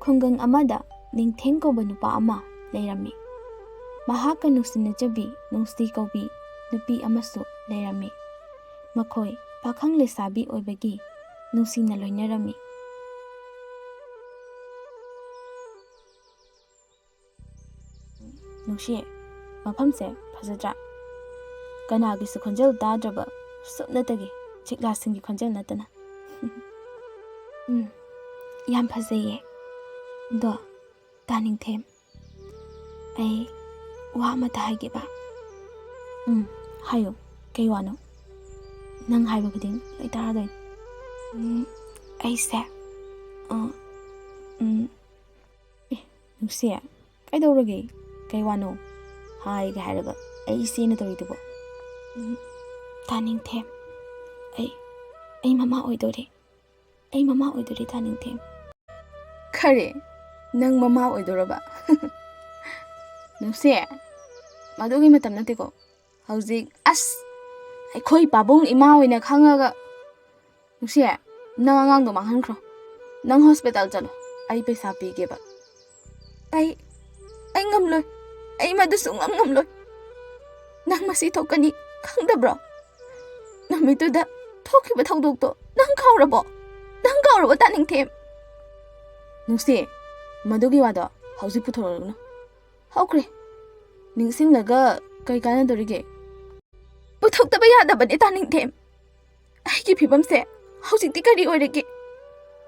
ꯈꯨꯡꯒꯪ ꯑꯃꯗ ꯅꯤꯡꯊꯦꯝ ꯀꯧꯕ ꯅꯨꯄꯥ ꯑꯃ ꯂꯩꯔꯝꯃꯤ. ꯃꯍꯥꯛꯀ ꯅꯨꯡꯁꯤꯅꯖꯕꯤ ꯅꯨꯡꯁꯤ ꯀꯧꯕꯤ ꯅꯨꯄꯤ ꯑꯃꯁꯨ ꯂꯩꯔꯝꯃꯤ. ꯃꯈꯣꯏ ꯄꯥꯈꯪ ꯂꯩꯁꯥꯕꯤ ꯑꯣꯏꯕꯒꯤ ꯅꯨꯡꯁꯤꯅ ꯂꯣꯏꯅꯔꯝꯃꯤ. ꯅꯨꯡꯁꯤ, ꯃꯐꯝꯁꯦ ꯐꯖꯗ꯭ꯔꯥ? ꯀꯅꯥꯒꯤꯁꯨ ꯈꯣꯟꯖꯦꯜ ꯇꯥꯗ꯭ꯔꯕ ꯁꯨꯞꯅꯇꯒꯤ ꯆꯤꯛꯂꯥꯁꯤꯡꯒꯤ ꯈꯣꯟꯖꯦꯜ ꯅꯠꯇꯅ. ꯌꯥꯝ ꯐꯖꯩꯌꯦ. ꯑꯗꯣ ꯇꯥꯅꯤꯡꯊꯦꯝ, ꯑꯩ ꯋꯥ ꯑꯃꯇ ꯍꯥꯏꯒꯦꯕ. ꯍꯥꯏꯌꯣ. ꯀꯩ ꯋꯥꯅꯣ? ꯅꯪ ꯍꯥꯏꯕ ꯈꯨꯗꯤꯡ ꯂꯣꯏ ꯇꯥꯔꯗꯣꯏꯅꯤ. ꯑꯩꯁꯦ ꯅꯨꯡꯁꯤ, ꯀꯩꯗꯧꯔꯒꯦ? ꯀꯩ ꯋꯥꯅꯣ? ꯍꯥꯏꯒꯦ ꯍꯥꯏꯔꯒ ꯑꯩ ꯏꯆꯦꯅ ꯇꯧꯔꯤꯗꯨꯕꯣ. ꯇꯥꯅꯤꯡꯊꯦꯝ, ꯑꯩ ꯃꯃꯥ ꯑꯣꯏꯗꯣꯔꯦ. ꯑꯩ ꯃꯃꯥ ꯑꯣꯏꯗꯣꯔꯦ ꯇꯥꯅꯤꯡꯊꯦꯝ. ꯈꯔꯦ, ꯅꯪ ꯃꯃꯥ ꯑꯣꯏꯗꯣꯔꯕ? ꯅꯨꯡꯁꯤ, ꯃꯗꯨꯒꯤ ꯃꯇꯝ ꯅꯠꯇꯦꯀꯣ. ꯍꯧꯖꯤꯛ ꯑꯩꯈꯣꯏ ꯄꯥꯕꯨꯡ ꯏꯃꯥ ꯑꯣꯏꯅ ꯈꯪꯉꯒ. ꯅꯨꯡꯁꯤ, ꯅꯪ ꯑꯉꯥꯡꯗꯣ ꯃꯥꯡꯍꯟꯈ꯭ꯔꯣ. ꯅꯪ ꯍꯣꯁꯄꯤꯇꯥꯜ ꯆꯠꯂꯣ. ꯑꯩ ꯄꯩꯁꯥ ꯄꯤꯒꯦꯕ. ꯑꯩ ꯉꯝꯂꯣꯏ. ꯑꯩ ꯃꯗꯨ ꯁꯨꯡꯉꯝ ꯉꯝꯂꯣꯏ. ꯅꯪ ꯃꯁꯤ ꯊꯣꯛꯀꯅꯤ ꯈꯪꯗꯕ꯭ꯔꯣ? ꯅꯨꯃꯤꯠꯇꯨꯗ ꯊꯣꯛꯈꯤꯕ ꯊꯧꯗꯣꯛꯇꯣ ꯅꯪ ꯀꯥꯎꯔꯕꯣ? ꯅꯪ ꯀꯥꯎꯔꯕꯣ ꯇꯥꯅꯤꯡꯊꯦꯝ? ꯅꯨꯡꯁꯤ, ꯃꯗꯨꯒꯤ ꯋꯥꯗꯣ ꯍꯧꯖꯤꯛ ꯄꯨꯊꯣꯔꯛꯎꯅꯨ. ꯍꯧꯈ꯭ꯔꯦ. ꯅꯤꯡꯁꯤꯡꯂꯒ ꯀꯩ ꯀꯥꯟꯅꯗꯣꯔꯤꯒꯦ? ꯄꯨꯊꯣꯛꯇꯕ ꯌꯥꯗꯕꯅꯦ ꯇꯥꯅꯤꯡꯊꯦꯝ. ꯑꯩꯒꯤ ꯐꯤꯕꯝꯁꯦ ꯍꯧꯖꯤꯛꯇꯤ ꯀꯔꯤ ꯑꯣꯏꯔꯒꯦ?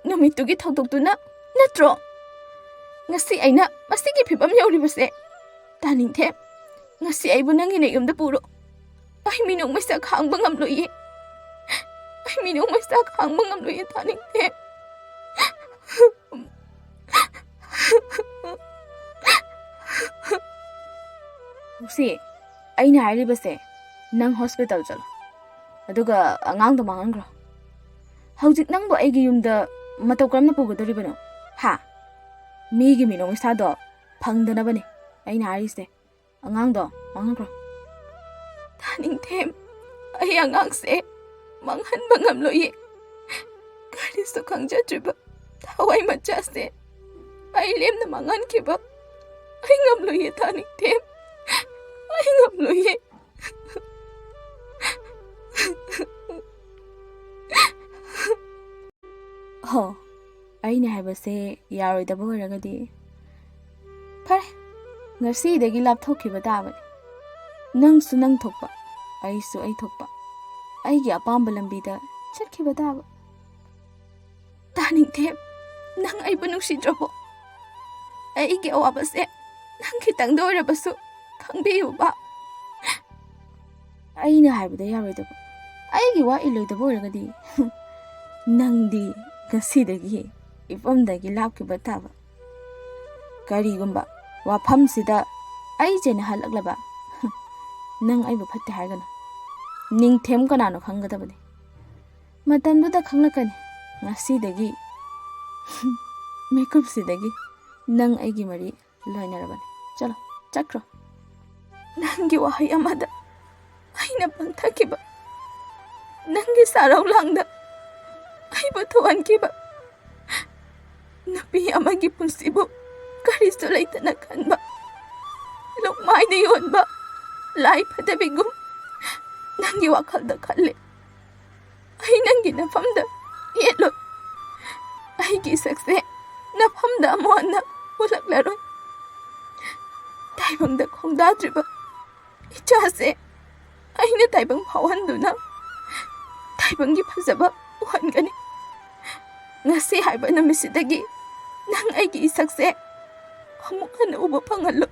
ꯅꯨꯃꯤꯠꯇꯨꯒꯤ ꯊꯧꯗꯣꯛꯇꯨꯅ ꯅꯠꯇ꯭ꯔꯣ ꯉꯁꯤ ꯑꯩꯅ ꯃꯁꯤꯒꯤ ꯐꯤꯕꯝ ꯌꯧꯔꯤꯕꯁꯦ? ꯇꯥꯅꯤꯡꯊꯦꯝ, ꯉꯁꯤ ꯑꯩꯕꯨ ꯅꯪꯒꯤ ꯅꯌꯨꯝꯗ ꯄꯨꯔꯣ. ꯑꯩ ꯃꯤꯅꯨꯡ ꯃꯩꯁꯥ ꯈꯥꯡꯕ ꯉꯝꯂꯣꯏꯌꯦ. ꯑꯩ ꯃꯤꯅꯨꯡ ꯃꯩꯁꯥ ꯈꯥꯡꯕ ꯉꯝꯂꯣꯏꯌꯦ ꯇꯥꯅꯤꯡꯊꯦꯝ. ꯅꯨꯡꯁꯤ, ꯑꯩꯅ ꯍꯥꯏꯔꯤꯕꯁꯦ ꯅꯪ ꯍꯣꯁꯄꯤꯇꯥꯜ ꯆꯠꯂꯣ. ꯑꯗꯨꯒ ꯑꯉꯥꯡꯗꯣ ꯃꯥꯡꯍꯟꯈ꯭ꯔꯣ. ꯍꯧꯖꯤꯛ ꯅꯪꯕꯨ ꯑꯩꯒꯤ ꯌꯨꯝꯗ ꯃꯇꯧ ꯀꯔꯝꯅ ꯄꯨꯒꯗꯣꯔꯤꯕꯅꯣ? ꯃꯤꯒꯤ ꯃꯤꯅꯨꯡ ꯃꯩꯁꯥꯗꯣ ꯐꯪꯗꯅꯕꯅꯦ ꯑꯩꯅ ꯍꯥꯏꯔꯤꯁꯦ. ꯑꯉꯥꯡꯗꯣ ꯃꯥꯡꯍꯟꯈ꯭ꯔꯣ. ꯇꯥꯅꯤꯡꯊꯦꯝ, ꯑꯩ ꯑꯉꯥꯡꯁꯦ ꯃꯥꯡꯍꯟꯕ ꯉꯝꯂꯣꯏꯌꯦ. ꯀꯔꯤꯁꯨ ꯈꯪꯖꯗ꯭ꯔꯤꯕ ꯊꯋꯥꯏ ꯃꯆꯥꯁꯦ ꯑꯩ ꯂꯦꯝꯅ ꯃꯥꯡꯍꯟꯈꯤꯕ ꯑꯩ ꯉꯝꯂꯣꯏꯌꯦ ꯇꯥꯅꯤꯡꯊꯦꯝ. ꯑꯩ ꯉꯝꯂꯣꯏꯌꯦ. ꯍꯣ, ꯑꯩꯅ ꯍꯥꯏꯕꯁꯦ ꯌꯥꯔꯣꯏꯗꯕ ꯑꯣꯏꯔꯒꯗꯤ ꯐꯔꯦ, ꯉꯁꯤꯗꯒꯤ ꯂꯥꯞꯊꯣꯛꯈꯤꯕ ꯇꯥꯕꯅꯤ. ꯅꯪꯁꯨ ꯅꯪ ꯊꯣꯛꯄ, ꯑꯩꯁꯨ ꯑꯩ ꯊꯣꯛꯄ, ꯑꯩꯒꯤ ꯑꯄꯥꯝꯕ ꯂꯝꯕꯤꯗ ꯆꯠꯈꯤꯕ ꯇꯥꯕ. ꯇꯥꯅꯤꯡꯊꯦꯝ, ꯅꯪ ꯑꯩꯕꯨ ꯅꯨꯡꯁꯤꯗ꯭ꯔꯕꯣ? ꯑꯩꯒꯤ ꯑꯋꯥꯕꯁꯦ ꯅꯪ ꯈꯤꯇꯪꯗ ꯑꯣꯏꯔꯕꯁꯨ ꯈꯪꯕꯤꯌꯨꯕ. ꯑꯩꯅ ꯍꯥꯏꯕꯗ ꯌꯥꯔꯣꯏꯗꯕ, ꯑꯩꯒꯤ ꯋꯥ ꯏꯜꯂꯣꯏꯗꯕ ꯑꯣꯏꯔꯒꯗꯤ ꯅꯪꯗꯤ ꯉꯁꯤꯗꯒꯤ ꯏꯐꯝꯗꯒꯤ ꯂꯥꯞꯈꯤꯕ ꯇꯥꯕ. ꯀꯔꯤꯒꯨꯝꯕ ꯋꯥꯐꯝꯁꯤꯗ ꯑꯩ ꯆꯦꯟꯅꯍꯜꯂꯛꯂꯕ ꯅꯪ ꯑꯩꯕꯨ ꯐꯠꯇꯦ ꯍꯥꯏꯒꯅꯨ. ꯅꯤꯡꯊꯦꯝ ꯀꯅꯥꯅꯣ ꯈꯪꯒꯗꯕꯅꯤ. ꯃꯇꯝꯗꯨꯗ ꯈꯪꯂꯛꯀꯅꯤ. ꯉꯁꯤꯗꯒꯤ ꯃꯤꯀꯨꯞꯁꯤꯗꯒꯤ ꯅꯪ ꯑꯩꯒꯤ ꯃꯔꯤ ꯂꯣꯏꯅꯔꯕꯅꯤ. ꯆꯠꯂꯣ, ꯆꯠꯈ꯭ꯔꯣ. ꯅꯪꯒꯤ ꯋꯥꯍꯩ ꯑꯃꯗ ꯑꯩꯅ ꯄꯪꯊꯈꯤꯕ, ꯅꯪꯒꯤ ꯁꯔꯧꯂꯥꯡꯗ ꯑꯩꯕꯨ ꯊꯨꯍꯟꯈꯤꯕ ꯅꯨꯄꯤ ꯑꯃꯒꯤ ꯄꯨꯟꯁꯤꯕꯨ ꯀꯔꯤꯁꯨ ꯂꯩꯇꯅ ꯈꯟꯕ, ꯂꯨꯛꯃꯥꯏꯗ ꯌꯣꯟꯕ ꯂꯥꯏ ꯐꯗꯕꯤꯒꯨꯝ ꯅꯪꯒꯤ ꯋꯥꯈꯜꯗ ꯈꯜꯂꯦ. ꯑꯩ ꯅꯪꯒꯤ ꯅꯐꯝꯗ ꯌꯦꯠꯂꯣꯏ. ꯑꯩꯒꯤ ꯁꯛꯁꯦ ꯅꯐꯝꯗ ꯑꯃꯨꯛ ꯍꯟꯅ ꯎꯠꯂꯛꯂꯔꯣꯏ. ꯇꯥꯏꯕꯪꯗ ꯈꯣꯡꯗꯥꯗ꯭ꯔꯤꯕ ꯏꯆꯥꯁꯦ ꯑꯩꯅ ꯇꯥꯏꯕꯪ ꯐꯥꯎꯍꯟꯗꯨꯅ ꯇꯥꯏꯕꯪꯒꯤ ꯐꯖꯕ ꯎꯍꯟꯒꯅꯤ. ꯉꯁꯤ ꯍꯥꯏꯕ ꯅꯨꯃꯤꯠꯁꯤꯗꯒꯤ ꯅꯪ ꯑꯩꯒꯤ ꯏꯁꯛꯁꯦ ꯑꯃꯨꯛ ꯍꯟꯅ ꯎꯕ ꯐꯪꯍꯜꯂꯣꯏ.